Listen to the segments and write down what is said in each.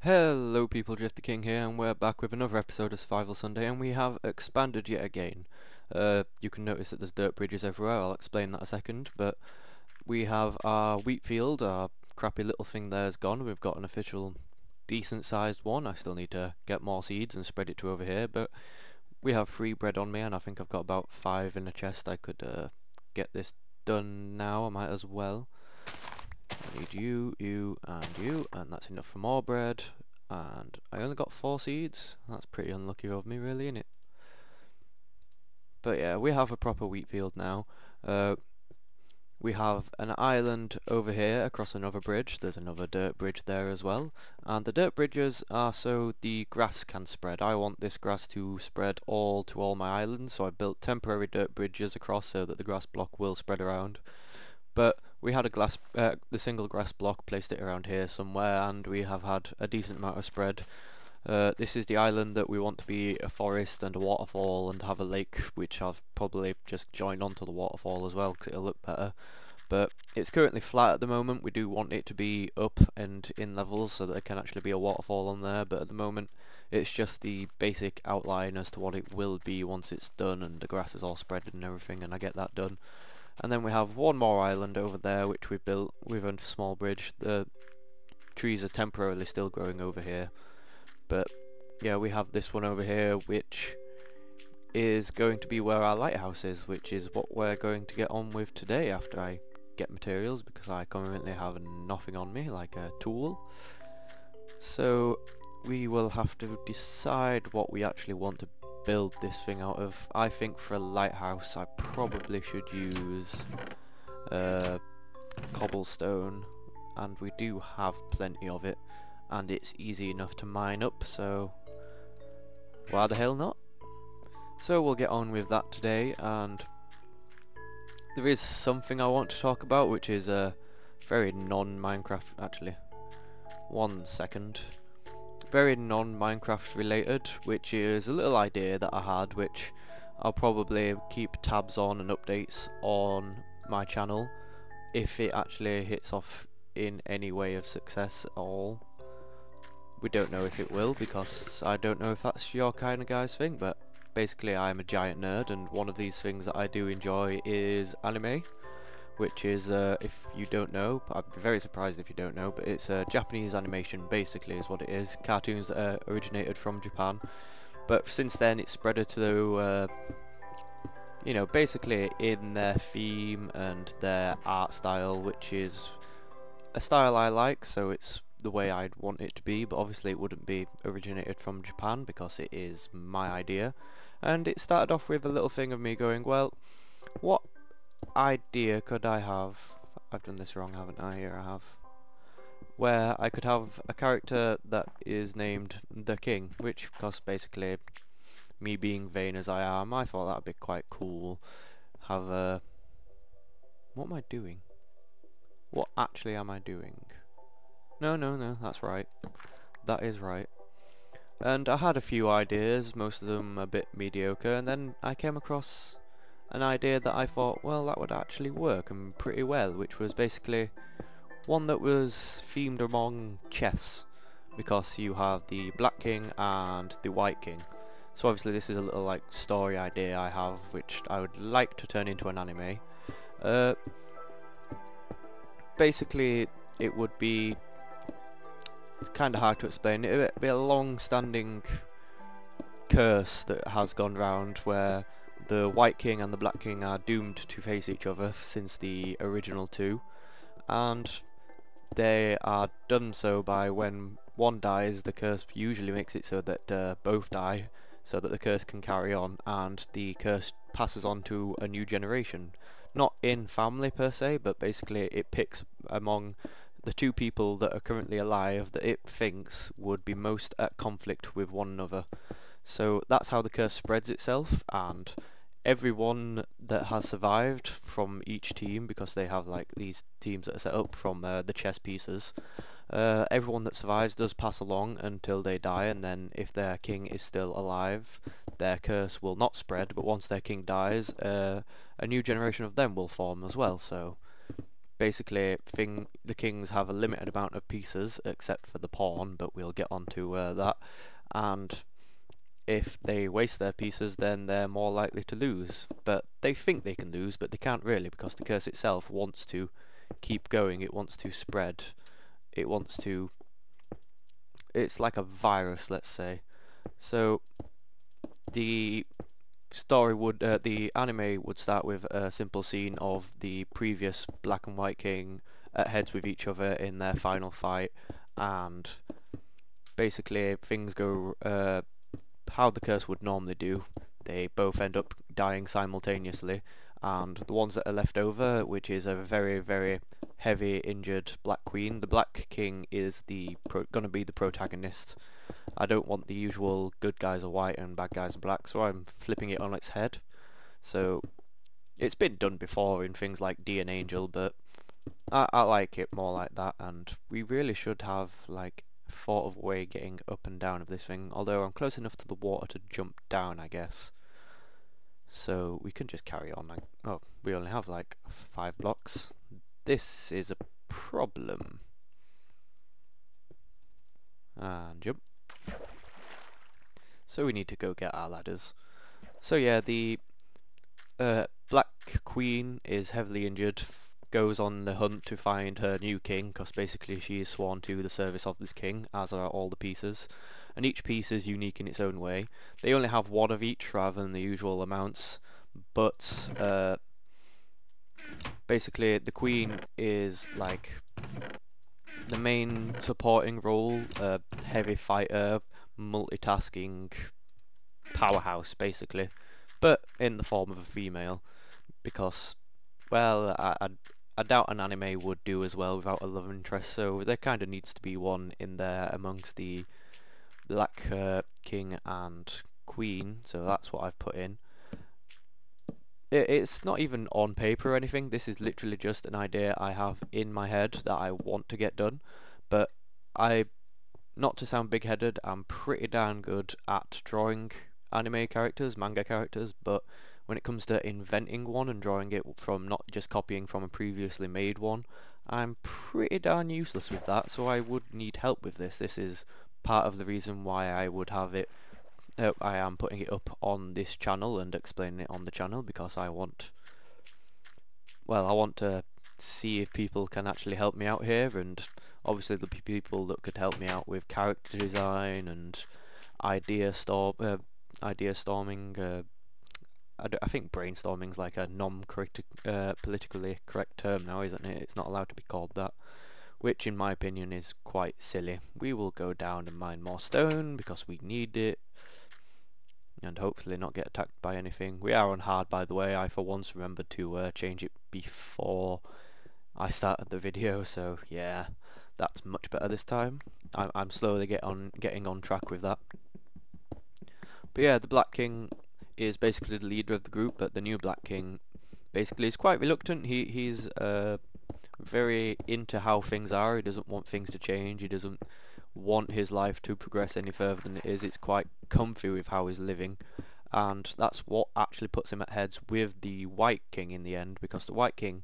Hello people, Jeff the King here, and we're back with another episode of Survival Sunday, and we have expanded yet again. You can notice that there's dirt bridges everywhere. I'll explain that a second, but we have our wheat field. Our crappy little thing there is gone. We've got an official decent sized one. I still need to get more seeds and spread it to over here, but we have 3 bread on me, and I think I've got about 5 in the chest. I could get this done now. I might as well. I need you, and that's enough for more bread. And I only got 4 seeds. That's pretty unlucky of me, really, isn't it? But yeah, we have a proper wheat field now. We have an island over here across another bridge. There's another dirt bridge there as well. And the dirt bridges are so the grass can spread. I want this grass to spread to all my islands, so I built temporary dirt bridges across so that the grass block will spread around. But we had the single grass block, placed it around here somewhere, and we have had a decent amount of spread. This is the island that we want to be a forest and a waterfall and have a lake, which I've probably just joined onto the waterfall as well because it'll look better. But it's currently flat at the moment. We do want it to be up and in levels so that there can actually be a waterfall on there, but at the moment it's just the basic outline as to what it will be once it's done and the grass is all spread and everything, and I get that done. And then we have one more island over there which we built with a small bridge. The trees are temporarily still growing over here, but yeah, we have this one over here which is going to be where our lighthouse is, which is what we're going to get on with today after I get materials, because I currently have nothing on me like a tool. So we will have to decide what we actually want to build this thing out of. I think for a lighthouse I probably should use cobblestone, and we do have plenty of it and it's easy enough to mine up, so why the hell not? So we'll get on with that today, and there is something I want to talk about which is very non-Minecraft actually. One second. Very non-Minecraft related, which is a little idea that I had, which I'll probably keep tabs on and updates on my channel if it actually hits off in any way of success at all. We don't know if it will, because I don't know if that's your kind of guy's thing, but basically I'm a giant nerd, and one of these things that I do enjoy is anime, which is, if you don't know, I'd be very surprised if you don't know, but it's Japanese animation basically is what it is. Cartoons that originated from Japan, but since then it's spread to, you know, basically in their theme and their art style, which is a style I like, so it's the way I'd want it to be, but obviously it wouldn't be originated from Japan because it is my idea. And it started off with a little thing of me going, well, what idea could I have? I've done this wrong, haven't I? Here I have. Where I could have a character that is named the King, which, because basically me being vain as I am, I thought that would be quite cool. Have a... What am I doing? What actually am I doing? No, that's right. That is right. And I had a few ideas, most of them a bit mediocre, and then I came across an idea that I thought, well, that would actually work and pretty well, which was basically one that was themed among chess, because you have the Black King and the White King. So obviously this is a little like story idea I have, which I would like to turn into an anime. Basically it would be kind of hard to explain. It would be a long-standing curse that has gone round where the White King and the Black King are doomed to face each other since the original two, and they are done so by when one dies, the curse usually makes it so that both die, so that the curse can carry on, and the curse passes on to a new generation. Not in family per se, but basically it picks among the two people that are currently alive that it thinks would be most at conflict with one another. So that's how the curse spreads itself, and everyone that has survived from each team, because they have like these teams that are set up from the chess pieces, everyone that survives does pass along until they die, and then if their king is still alive, their curse will not spread, but once their king dies, a new generation of them will form as well. So basically the kings have a limited amount of pieces except for the pawn, but we'll get onto that, and if they waste their pieces then they're more likely to lose. But they think they can lose, but they can't really, because the curse itself wants to keep going, it wants to spread, it wants to... it's like a virus, let's say. So the the anime would start with a simple scene of the previous black and white king at heads with each other in their final fight, and basically things go how the curse would normally do. They both end up dying simultaneously, and the ones that are left over, which is a very, very heavy injured Black Queen. The Black King is gonna be the protagonist. I don't want the usual good guys are white and bad guys are black, so I'm flipping it on its head. So it's been done before in things like D and Angel, but I like it more like that, and we really should have like thought of a way getting up and down of this thing, although I'm close enough to the water to jump down, I guess. So we can just carry on. Oh, we only have like 5 blocks. This is a problem. And jump. So we need to go get our ladders. So yeah, the Black Queen is heavily injured, goes on the hunt to find her new king, because basically she is sworn to the service of this king, as are all the pieces. And each piece is unique in its own way. They only have 1 of each rather than the usual amounts, but basically the queen is like the main supporting role, heavy fighter, multitasking powerhouse basically, but in the form of a female, because, well, I doubt an anime would do as well without a love interest, so there kind of needs to be one in there amongst the Black King and Queen, so that's what I've put in. It's not even on paper or anything, this is literally just an idea I have in my head that I want to get done, but not to sound big-headed, I'm pretty darn good at drawing anime characters, manga characters, but when it comes to inventing one and drawing it from not just copying from a previously made one, I'm pretty darn useless with that, so I would need help with this. This is part of the reason why I would have it, I am putting it up on this channel and explaining it on the channel, because I want to see if people can actually help me out here, and obviously there'll be people that could help me out with character design and idea storming. I think brainstorming's like a politically correct term now, isn't it? It's not allowed to be called that, which in my opinion is quite silly. We will go down and mine more stone because we need it, and hopefully not get attacked by anything. We are on hard, by the way. I for once remembered to change it before I started the video, so yeah, that's much better this time. I'm slowly getting on track with that. But yeah, the Black King is basically the leader of the group, but the new Black King basically is quite reluctant. He's very into how things are. He doesn't want things to change. He doesn't want his life to progress any further than it is. It's quite comfy with how he's living, and that's what actually puts him at heads with the White King in the end, because the White King,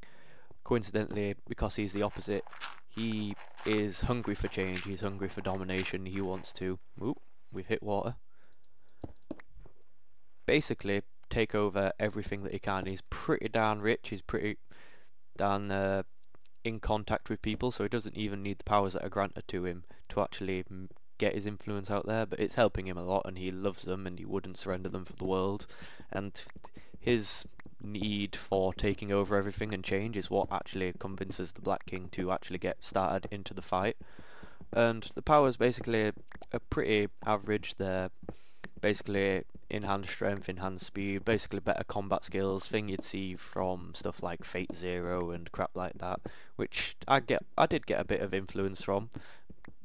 coincidentally, because he's the opposite, he is hungry for change. He's hungry for domination. He wants to... Oop, we've hit water. Basically take over everything that he can. He's pretty darn rich, he's pretty darn in contact with people, so he doesn't even need the powers that are granted to him to actually get his influence out there, but it's helping him a lot, and he loves them and he wouldn't surrender them for the world, and his need for taking over everything and change is what actually convinces the Black King to actually get started into the fight. And the powers basically are pretty average. They're basically enhanced strength, enhanced speed, basically better combat skills, thing you'd see from stuff like Fate Zero and crap like that, which I did get a bit of influence from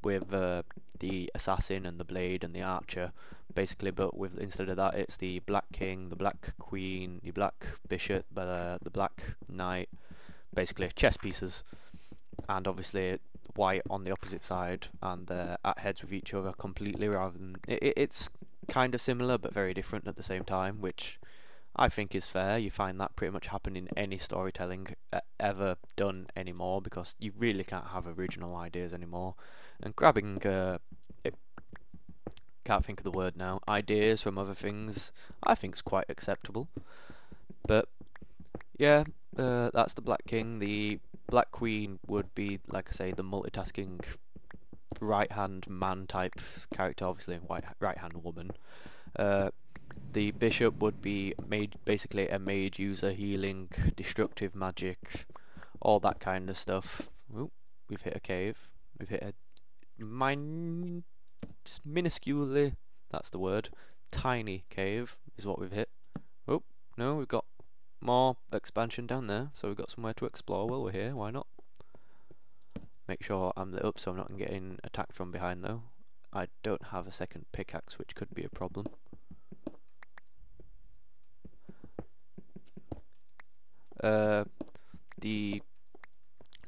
with the assassin and the blade and the archer, basically, but with instead of that it's the Black King, the Black Queen, the Black Bishop, the Black Knight, basically chess pieces, and obviously white on the opposite side, and they're at heads with each other completely, rather than it's kind of similar but very different at the same time, which I think is fair. You find that pretty much happen in any storytelling ever done anymore, because you really can't have original ideas anymore. And grabbing, can't think of the word now, ideas from other things, I think is quite acceptable. But yeah, that's the Black King. The Black Queen would be, like I say, the multitasking right-hand man type character, obviously right-hand woman. The bishop would be basically a mage user, healing, destructive magic, all that kind of stuff. Ooh, we've hit a cave. We've hit a minusculely, that's the word, tiny cave is what we've hit. Oh, no, we've got more expansion down there, so we've got somewhere to explore while we're here, why not? Make sure I'm lit up so I'm not getting attacked from behind though. I don't have a second pickaxe, which could be a problem. The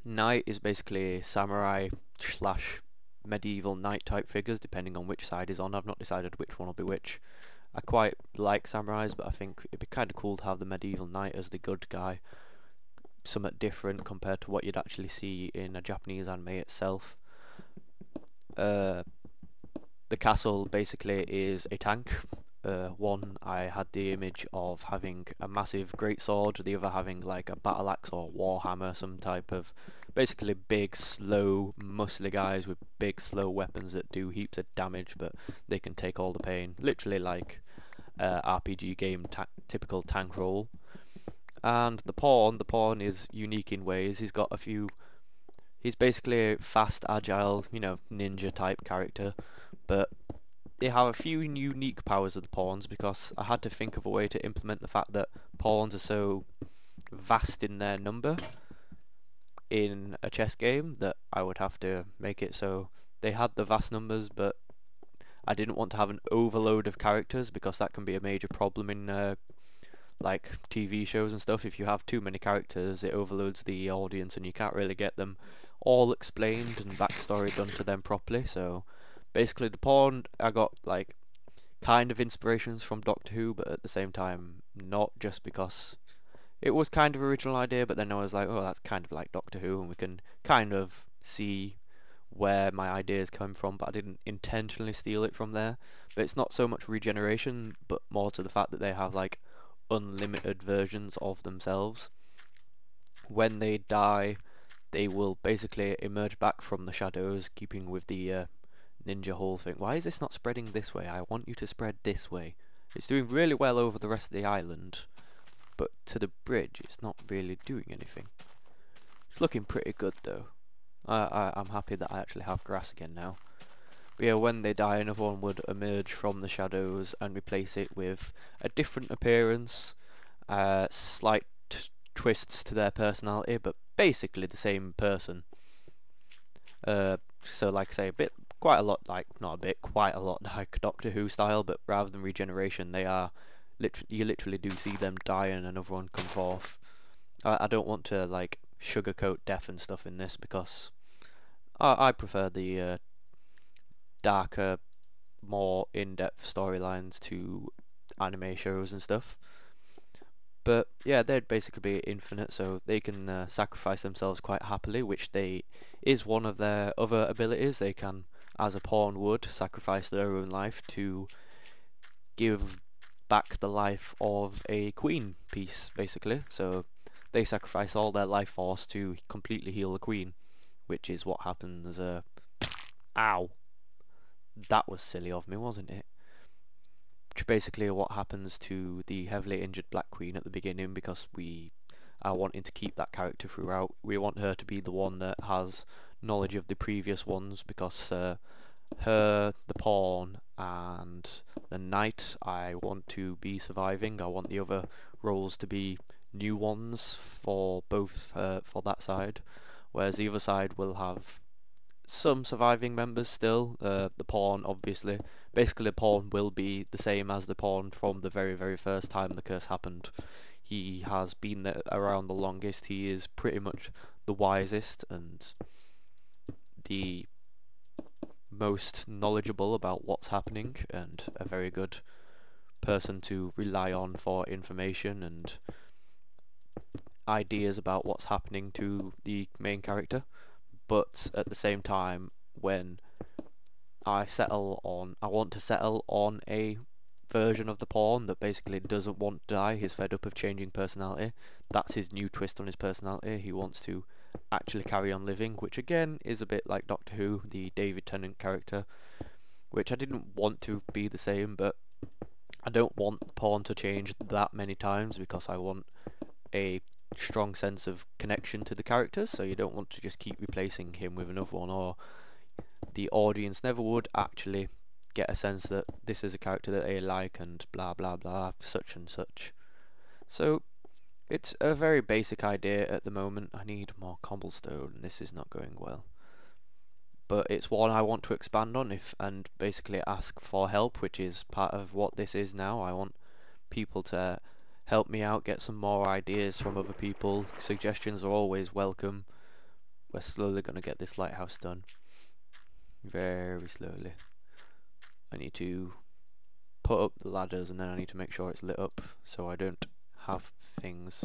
knight is basically samurai slash medieval knight type figures, depending on which side is on. I've not decided which one will be which. I quite like samurais, but I think it'd be kind of cool to have the medieval knight as the good guy. Somewhat different compared to what you'd actually see in a Japanese anime itself. The castle basically is a tank. One, I had the image of having a massive greatsword, the other having like a battle axe or warhammer, some type of basically big, slow, muscly guys with big, slow weapons that do heaps of damage, but they can take all the pain. Literally like RPG game typical tank role. And the pawn is unique in ways. He's got a few. He's basically a fast, agile, you know, ninja type character, but they have a few unique powers of the pawns, because I had to think of a way to implement the fact that pawns are so vast in their number in a chess game that I would have to make it so they had the vast numbers, but I didn't want to have an overload of characters, because that can be a major problem in like TV shows and stuff. If you have too many characters, it overloads the audience and you can't really get them all explained and backstory done to them properly. So basically the pawn, I got like kind of inspirations from Doctor Who, but at the same time not, just because it was kind of original idea, but then I was like, oh, that's kind of like Doctor Who, and we can kind of see where my ideas come from, but I didn't intentionally steal it from there. But it's not so much regeneration, but more to the fact that they have like unlimited versions of themselves. When they die, they will basically emerge back from the shadows, keeping with the ninja whole thing. Why is this not spreading this way? I want you to spread this way. It's doing really well over the rest of the island, but to the bridge it's not really doing anything. It's looking pretty good though. I'm happy that I actually have grass again now. But yeah, when they die, another one would emerge from the shadows and replace it with a different appearance, slight twists to their personality, but basically the same person. So like I say, quite a lot like Doctor Who style, but rather than regeneration, they are you literally do see them die and another one come forth. I don't want to like sugarcoat death and stuff in this, because I prefer the darker, more in-depth storylines to anime shows and stuff. But yeah, they'd basically be infinite, so they can sacrifice themselves quite happily, which is one of their other abilities. They can, as a pawn would, sacrifice their own life to give back the life of a queen piece, basically. So they sacrifice all their life force to completely heal the queen, which is what happens. Ow. That was silly of me, wasn't it? Which basically what happens to the heavily injured Black Queen at the beginning, because we are wanting to keep that character throughout. We want her to be the one that has knowledge of the previous ones, because her, the pawn, and the knight I want to be surviving. I want the other roles to be new ones for both for that side, whereas the other side will have some surviving members still. The pawn, obviously. Basically, the pawn will be the same as the pawn from the very, very first time the curse happened. He has been there around the longest. He is pretty much the wisest and the most knowledgeable about what's happening, and a very good person to rely on for information and ideas about what's happening to the main character. But at the same time, when I want to settle on a version of the pawn that basically doesn't want to die. He's fed up of changing personality. That's his new twist on his personality. He wants to actually carry on living, which again is a bit like Doctor Who, the David Tennant character, which I didn't want to be the same, but I don't want the pawn to change that many times because I want a strong sense of connection to the characters, so you don't want to just keep replacing him with another one, or the audience never would actually get a sense that this is a character that they like and blah blah blah, such and such. So it's a very basic idea at the moment. I need more cobblestone, and this is not going well. But it's one I want to expand on and basically ask for help, which is part of what this is now. I want people to help me out, get some more ideas from other people. Suggestions are always welcome. We're slowly going to get this lighthouse done. Very slowly. I need to put up the ladders, and then I need to make sure it's lit up so I don't have things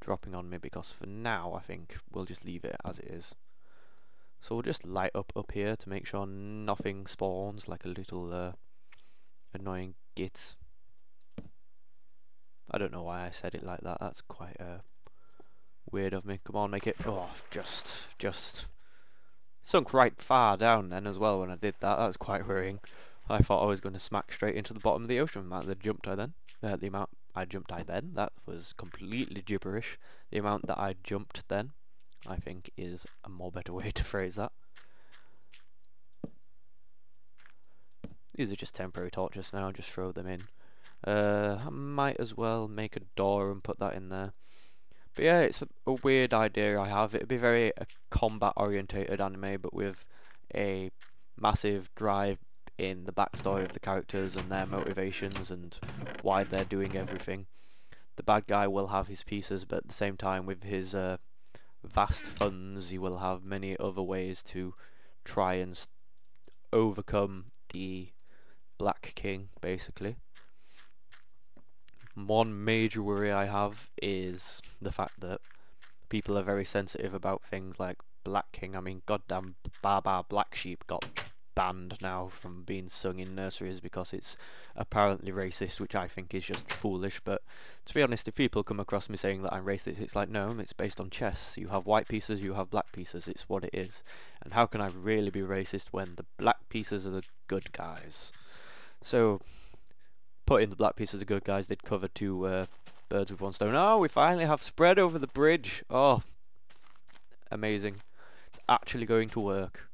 dropping on me, because for now I think we'll just leave it as it is. So we'll just light up here to make sure nothing spawns like a little annoying git. I don't know why I said it like that. That's quite weird of me. Come on, make it. Oh, just sunk right far down then as well when I did that. That was quite worrying. I thought I was going to smack straight into the bottom of the ocean. The amount I jumped then, that was completely gibberish. The amount that I jumped then, I think, is a more better way to phrase that. These are just temporary torches now, just throw them in. I might as well make a door and put that in there. But yeah, it's a weird idea I have. It'd be very combat orientated anime, but with a massive drive in the backstory of the characters and their motivations and why they're doing everything. The bad guy will have his pieces, but at the same time, with his vast funds, he will have many other ways to try and overcome the Black King, basically. One major worry I have is the fact that people are very sensitive about things like Black King. I mean, goddamn Baba Black Sheep got banned now from being sung in nurseries because it's apparently racist, which I think is just foolish. But to be honest, if people come across me saying that I'm racist, it's like, no, it's based on chess. You have white pieces, you have black pieces, it's what it is. And how can I really be racist when the black pieces are the good guys? So putting the black pieces of good guys did cover two birds with one stone. Oh, we finally have spread over the bridge. Oh, amazing. It's actually going to work.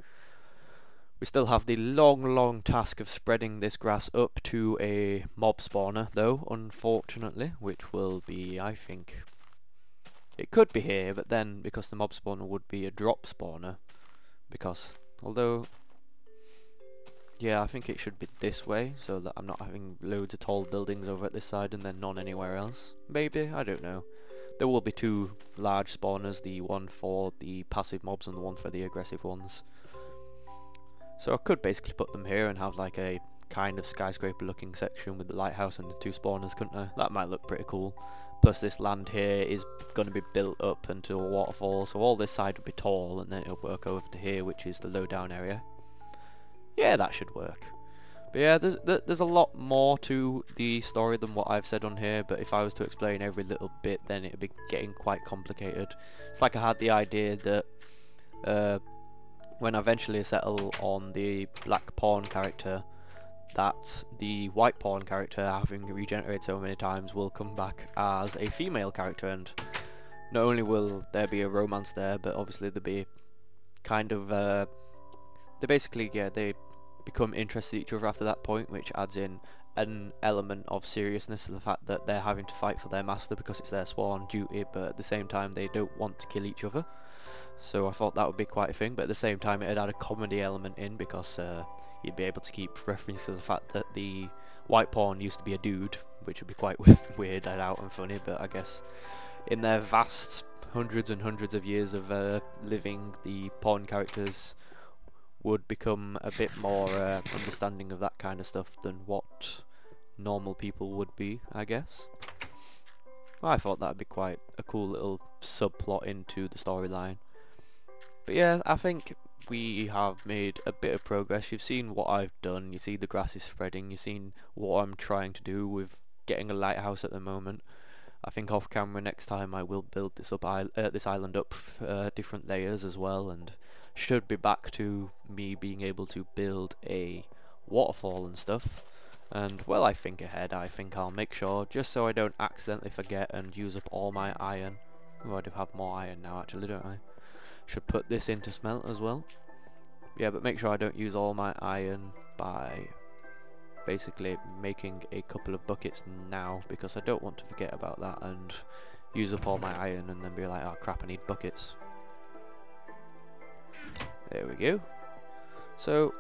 We still have the long task of spreading this grass up to a mob spawner, though, unfortunately, which will be, I think, it could be here, but then, because the mob spawner would be a drop spawner, because, although, yeah, I think it should be this way, so that I'm not having loads of tall buildings over at this side and then none anywhere else. Maybe, I don't know. There will be two large spawners, the one for the passive mobs and the one for the aggressive ones. So I could basically put them here and have like a kind of skyscraper looking section with the lighthouse and the two spawners, couldn't I? That might look pretty cool. Plus this land here is going to be built up into a waterfall, so all this side would be tall and then it'll work over to here, which is the low down area. Yeah, that should work. But yeah, there's a lot more to the story than what I've said on here, but if I was to explain every little bit, then it'd be getting quite complicated. It's like I had the idea that when I eventually settle on the black pawn character, that the white pawn character, having regenerated so many times, will come back as a female character, and not only will there be a romance there, but obviously there'll be kind of they basically, yeah, they become interested in each other after that point, which adds in an element of seriousness to the fact that they're having to fight for their master because it's their sworn duty, but at the same time they don't want to kill each other. So I thought that would be quite a thing, but at the same time it'd add a comedy element in, because you'd be able to keep reference to the fact that the white pawn used to be a dude, which would be quite weird and out and funny, but I guess in their vast hundreds and hundreds of years of living, the pawn characters would become a bit more understanding of that kind of stuff than what normal people would be, I guess. I thought that'd be quite a cool little subplot into the storyline. But yeah, I think we have made a bit of progress. You've seen what I've done, you see the grass is spreading, you've seen what I'm trying to do with getting a lighthouse at the moment. I think off camera next time I will build this island up different layers as well, and should be back to me being able to build a waterfall and stuff. And well, I think ahead. I think I'll make sure, just so I don't accidentally forget and use up all my iron. Oh, I do have more iron now actually, don't I? Should put this into smelt as well. Yeah, but make sure I don't use all my iron by basically making a couple of buckets now, because I don't want to forget about that and use up all my iron and then be like, oh crap, I need buckets. There we go. So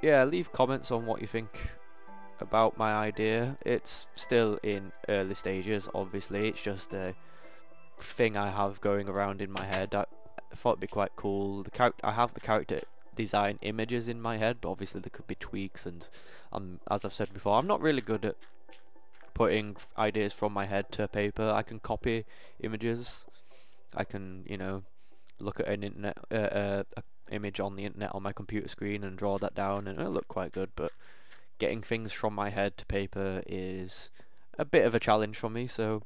yeah, leave comments on what you think about my idea. It's still in early stages, obviously. It's just a thing I have going around in my head. I thought it'd be quite cool. I have the character design images in my head, but obviously there could be tweaks, and as I've said before, I'm not really good at putting ideas from my head to paper. I can copy images. I can, you know, look at an internet a image on the internet on my computer screen and draw that down, and it'll look quite good, but getting things from my head to paper is a bit of a challenge for me, so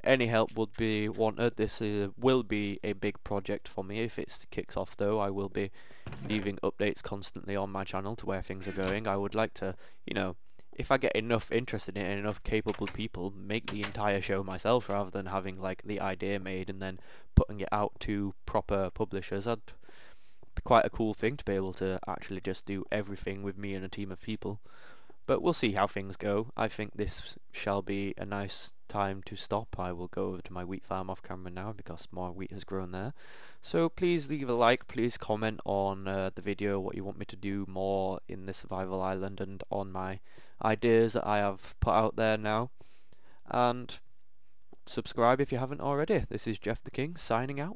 any help would be wanted. This will be a big project for me. If it kicks off though, I will be leaving updates constantly on my channel to where things are going. I would like to, you know, if I get enough interest in it and enough capable people, make the entire show myself rather than having like the idea made and then putting it out to proper publishers. That'd be quite a cool thing to be able to actually just do everything with me and a team of people. But we'll see how things go. I think this shall be a nice time to stop. I will go over to my wheat farm off camera now because more wheat has grown there. So please leave a like, please comment on the video what you want me to do more in the survival island and on my ideas that I have put out there now. And subscribe if you haven't already. This is Jeff the King signing out.